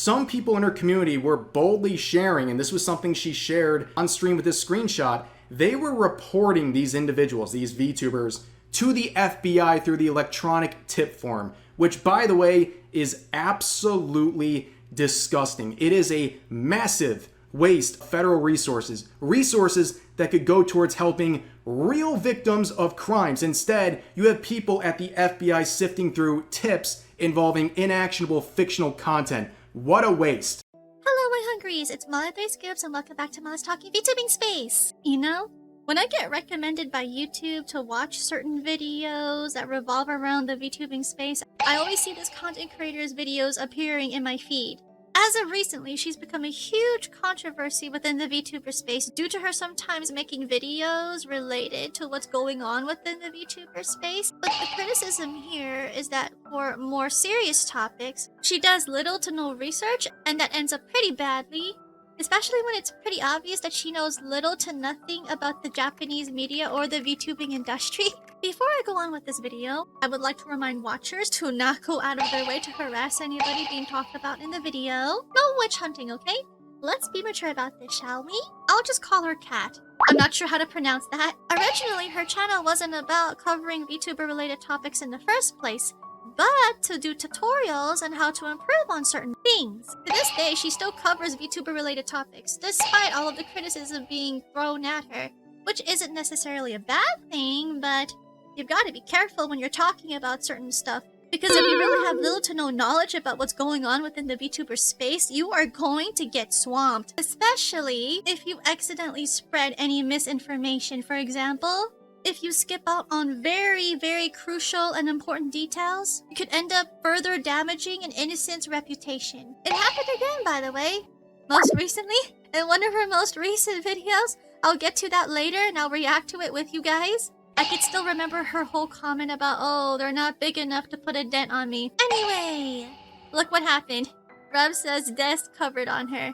some people in her community were boldly sharing, and this was something she shared on stream with this screenshot, they were reporting these individuals, these VTubers, to the FBI through the electronic tip form, which, by the way, is absolutely disgusting. It is a massive waste of federal resources that could go towards helping real victims of crimes. Instead, you have people at the FBI sifting through tips involving inactionable fictional content. What a waste. Hello, my hungries. It's Miella Threescoopes, and welcome back to Miella's Talking VTubing Space. You know, when I get recommended by YouTube to watch certain videos that revolve around the VTubing space, I always see this content creator's videos appearing in my feed. As of recently, she's become a huge controversy within the VTuber space due to her sometimes making videos related to what's going on within the VTuber space. But the criticism here is that for more serious topics, she does little to no research, and that ends up pretty badly, especially when it's pretty obvious that she knows little to nothing about the Japanese media or the VTubing industry. Before I go on with this video, I would like to remind watchers to not go out of their way to harass anybody being talked about in the video. No witch hunting, okay? Let's be mature about this, shall we? I'll just call her Kat. I'm not sure how to pronounce that. Originally, her channel wasn't about covering VTuber-related topics in the first place, but to do tutorials on how to improve on certain things. To this day, she still covers VTuber-related topics, despite all of the criticism being thrown at her, which isn't necessarily a bad thing, but you've got to be careful when you're talking about certain stuff, because if you really have little to no knowledge about what's going on within the VTuber space, you are going to get swamped, especially if you accidentally spread any misinformation. For example, if you skip out on very, very crucial and important details, you could end up further damaging an innocent's reputation. It happened again, by the way. Most recently, in one of her most recent videos. I'll get to that later and I'll react to it with you guys. I could still remember her whole comment about, oh, they're not big enough to put a dent on me. Anyway, look what happened. Rub says desk covered on her.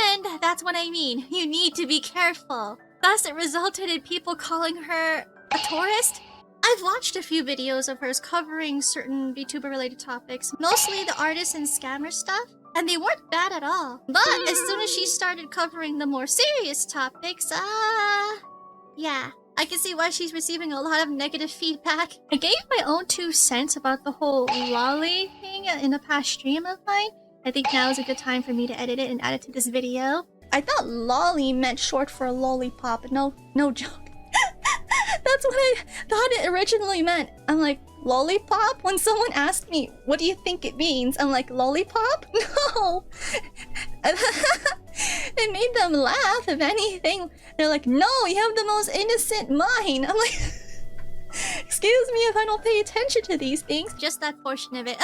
And that's what I mean. You need to be careful. Thus, it resulted in people calling her a tourist. I've watched a few videos of hers covering certain VTuber-related topics, mostly the artist and scammer stuff, and they weren't bad at all. But as soon as she started covering the more serious topics, yeah, I can see why she's receiving a lot of negative feedback. I gave my own 2 cents about the whole lolly thing in a past stream of mine. I think now is a good time for me to edit it and add it to this video. I thought lolly meant short for lollipop. No joke. That's what I thought it originally meant. I'm like, lollipop? When someone asked me, what do you think it means? I'm like, lollipop? No! It made them laugh, if anything. They're like, no, you have the most innocent mind. I'm like, excuse me if I don't pay attention to these things. Just that portion of it.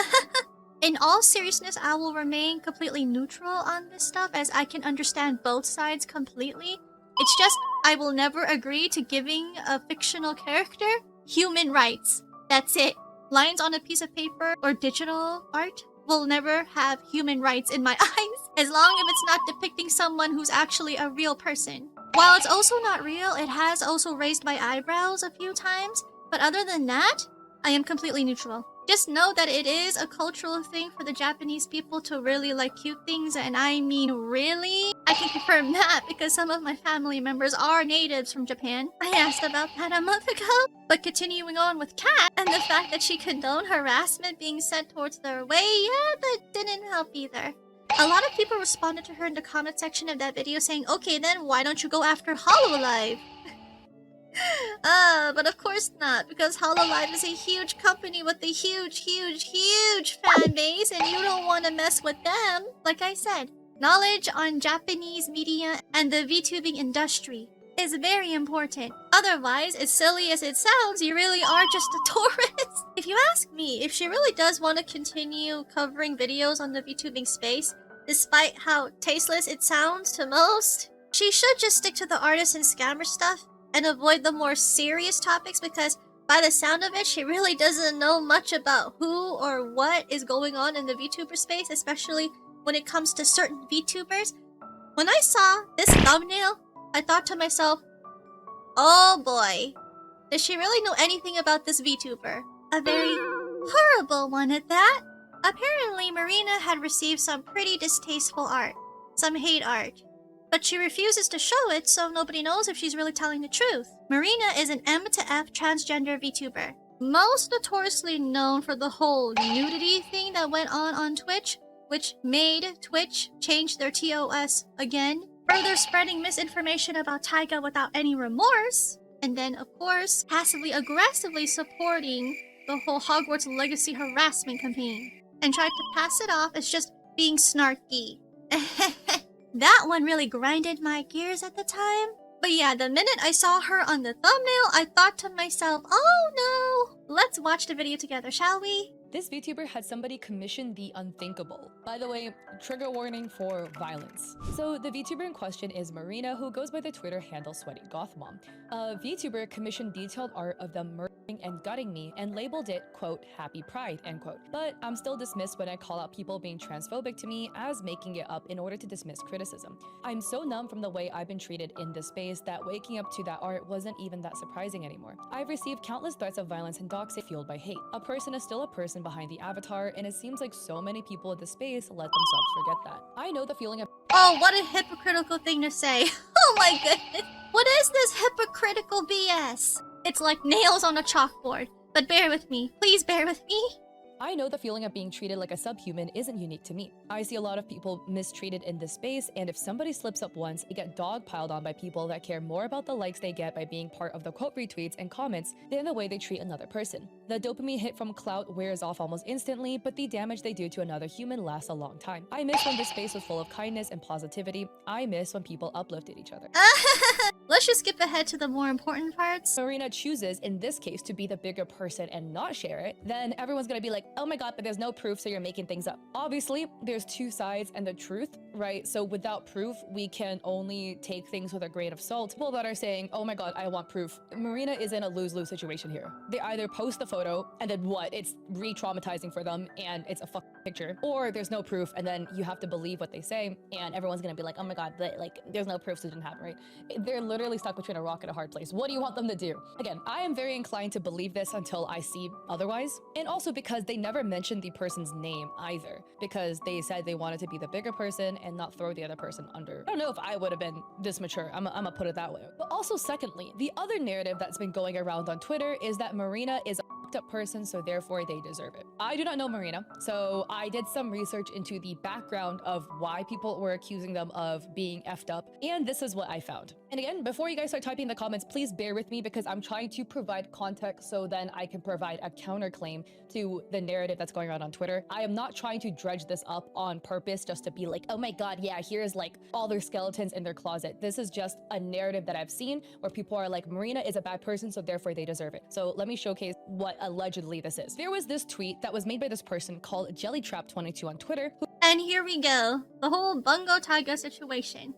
In all seriousness, I will remain completely neutral on this stuff, as I can understand both sides completely. It's just, I will never agree to giving a fictional character human rights. That's it. Lines on a piece of paper or digital art will never have human rights in my eyes, as long as it's not depicting someone who's actually a real person. While it's also not real, it has also raised my eyebrows a few times, but other than that, I am completely neutral. Just know that it is a cultural thing for the Japanese people to really like cute things, and I mean really. I can confirm that because some of my family members are natives from Japan. I asked about that a month ago. But continuing on with Kat, and the fact that she condoned harassment being sent towards their way, yeah, that didn't help either. A lot of people responded to her in the comment section of that video saying, okay then, why don't you go after HoloLive? But of course not, because HoloLive is a huge company with a huge fan base, and you don't want to mess with them. Like I said, knowledge on Japanese media and the VTubing industry is very important. Otherwise, as silly as it sounds, you really are just a tourist. If you ask me, if she really does want to continue covering videos on the VTubing space, despite how tasteless it sounds to most, she should just stick to the artist and scammer stuff and avoid the more serious topics, because by the sound of it, she really doesn't know much about who or what is going on in the VTuber space, especially when it comes to certain VTubers. When I saw this thumbnail, I thought to myself, oh boy, does she really know anything about this VTuber? A very horrible one at that. Apparently, Marina had received some pretty distasteful art, some hate art, but she refuses to show it so nobody knows if she's really telling the truth. Marina is an M to F transgender VTuber, most notoriously known for the whole nudity thing that went on Twitch, which made Twitch change their TOS again, further spreading misinformation about Taiga without any remorse, and then, of course, passively aggressively supporting the whole Hogwarts Legacy harassment campaign, and tried to pass it off as just being snarky. That one really grinded my gears at the time. But yeah, the minute I saw her on the thumbnail, I thought to myself, oh no! Let's watch the video together, shall we? This VTuber had somebody commission the unthinkable. By the way, trigger warning for violence. So the VTuber in question is Marina, who goes by the Twitter handle Sweaty Goth Mom. A VTuber commissioned detailed art of them murdering and gutting me and labeled it, quote, Happy Pride, end quote. But I'm still dismissed when I call out people being transphobic to me as making it up in order to dismiss criticism. I'm so numb from the way I've been treated in this space that waking up to that art wasn't even that surprising anymore. I've received countless threats of violence and doxing fueled by hate. A person is still a person behind the avatar, and it seems like so many people in the space let themselves forget that. I know the feeling of— Oh, what a hypocritical thing to say. Oh my goodness. What is this hypocritical BS? It's like nails on a chalkboard. But bear with me. Please bear with me. I know the feeling of being treated like a subhuman isn't unique to me. I see a lot of people mistreated in this space, and if somebody slips up once, they get dogpiled on by people that care more about the likes they get by being part of the quote retweets and comments than the way they treat another person. The dopamine hit from clout wears off almost instantly, but the damage they do to another human lasts a long time. I miss when this space was full of kindness and positivity. I miss when people uplifted each other. Let's just skip ahead to the more important parts. Marina chooses, in this case, to be the bigger person and not share it, then everyone's gonna be like, oh my god, but there's no proof, so you're making things up. Obviously, there's two sides and the truth, right? So without proof, we can only take things with a grain of salt. People that are saying, oh my god, I want proof. Marina is in a lose-lose situation here. They either post the photo, and then what? It's re-traumatizing for them, and it's a fucking picture. Or there's no proof, and then you have to believe what they say, and everyone's gonna be like, oh my god, like, there's no proof, so it didn't happen, right? They're literally stuck between a rock and a hard place. What do you want them to do? Again, I am very inclined to believe this until I see otherwise. And also because they never mentioned the person's name either, because they said they wanted to be the bigger person and not throw the other person under. I don't know if I would have been this mature. I'm gonna put it that way. But also secondly, the other narrative that's been going around on Twitter is that Marina is a up person, so therefore they deserve it. I do not know Marina, so I did some research into the background of why people were accusing them of being effed up, and this is what I found. And again, before you guys start typing in the comments, please bear with me because I'm trying to provide context so then I can provide a counterclaim to the narrative that's going around on Twitter. I am not trying to dredge this up on purpose just to be like, oh my god, yeah, here's like all their skeletons in their closet. This is just a narrative that I've seen where people are like, Marina is a bad person, so therefore they deserve it. So let me showcase what allegedly this is. There was this tweet that was made by this person called Jellytrap22 on Twitter. And here we go. The whole Bungo Taiga situation.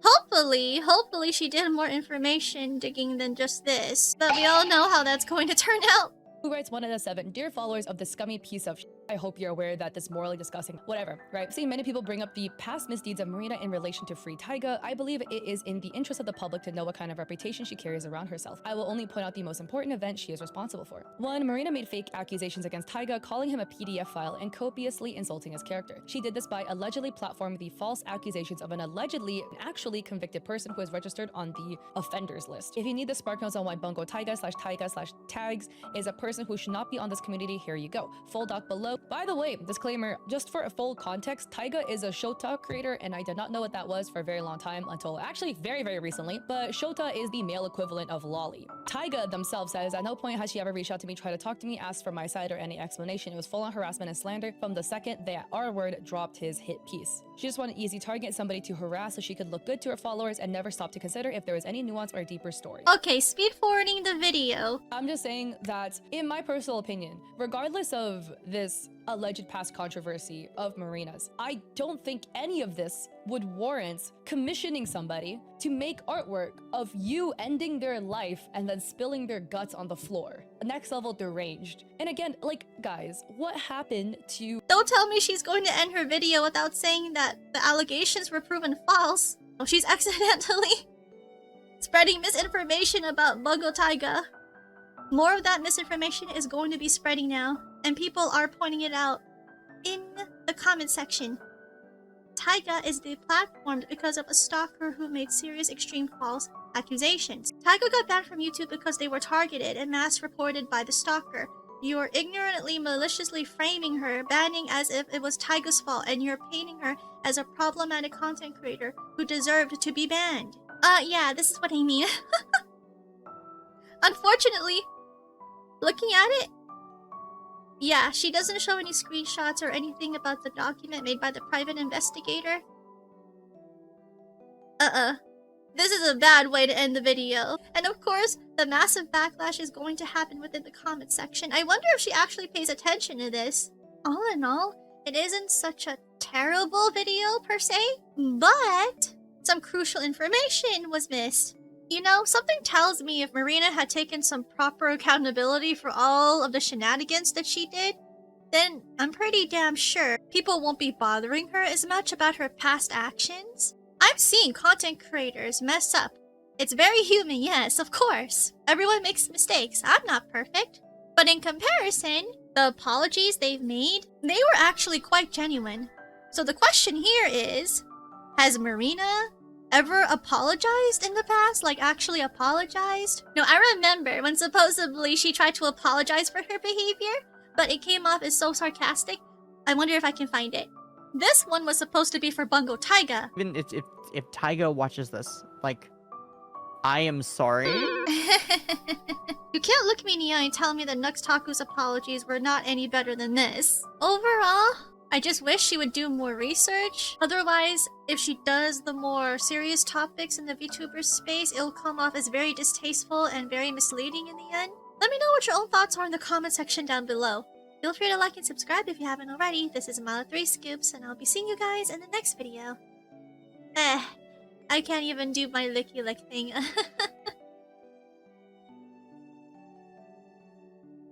Hopefully she did more information digging than just this. But we all know how that's going to turn out. Who writes 1 out of 7, dear followers of this scummy piece of I hope you're aware that this morally disgusting, whatever, right? Seeing many people bring up the past misdeeds of Marina in relation to Free Taiga, I believe it is in the interest of the public to know what kind of reputation she carries around herself. I will only point out the most important event she is responsible for. 1. Marina made fake accusations against Taiga, calling him a PDF file and copiously insulting his character. She did this by allegedly platforming the false accusations of an allegedly and actually convicted person who is registered on the offenders list. If you need the spark notes on why Bungo Taiga/Taiga/tags is a person who should not be on this community, here you go. Full doc below. By the way, disclaimer, just for a full context, Taiga is a Shota creator, and I did not know what that was for a very long time until actually very recently, but Shota is the male equivalent of Lolly. Taiga themselves says, at no point has she ever reached out to me, tried to talk to me, asked for my side or any explanation. It was full-on harassment and slander from the second that R-word dropped his hit piece. She just wanted easy target, somebody to harass so she could look good to her followers and never stop to consider if there was any nuance or a deeper story. Okay, speed forwarding the video. I'm just saying that, in my personal opinion, regardless of this alleged past controversy of Marina's, I don't think any of this would warrant commissioning somebody to make artwork of you ending their life and then spilling their guts on the floor. Next level deranged. And again, like, guys, what happened to— Don't tell me she's going to end her video without saying that the allegations were proven false. Oh, she's accidentally spreading misinformation about Bungo Taiga. More of that misinformation is going to be spreading now, and people are pointing it out In the comment section, Taiga is deplatformed because of a stalker who made serious extreme false accusations. Taiga got banned from YouTube because they were targeted and mass reported by the stalker. You're ignorantly, maliciously framing her, banning as if it was Taiga's fault, and you're painting her as a problematic content creator who deserved to be banned. Yeah, this is what I mean. Unfortunately, looking at it, yeah, she doesn't show any screenshots or anything about the document made by the private investigator. This is a bad way to end the video. And of course, the massive backlash is going to happen within the comment section. I wonder if she actually pays attention to this. All in all, it isn't such a terrible video per se, but some crucial information was missed. You know, something tells me if Marina had taken some proper accountability for all of the shenanigans that she did, then I'm pretty damn sure people won't be bothering her as much about her past actions. I've seen content creators mess up. It's very human, yes, of course. Everyone makes mistakes. I'm not perfect. But in comparison, the apologies they've made, they were actually quite genuine. So the question here is, has Marina ever apologized in the past? Like, actually apologized? No, I remember when supposedly she tried to apologize for her behavior, but it came off as so sarcastic. I wonder if I can find it. This one was supposed to be for Bungo Taiga. Even if Taiga watches this, like, I am sorry. You can't look me in the eye and tell me that Nux Taku's apologies were not any better than this. Overall, I just wish she would do more research. Otherwise, if she does the more serious topics in the VTuber space, it'll come off as very distasteful and very misleading in the end. Let me know what your own thoughts are in the comment section down below. Feel free to like and subscribe if you haven't already. This is Miella Threescoopes, and I'll be seeing you guys in the next video. I can't even do my licky lick thing.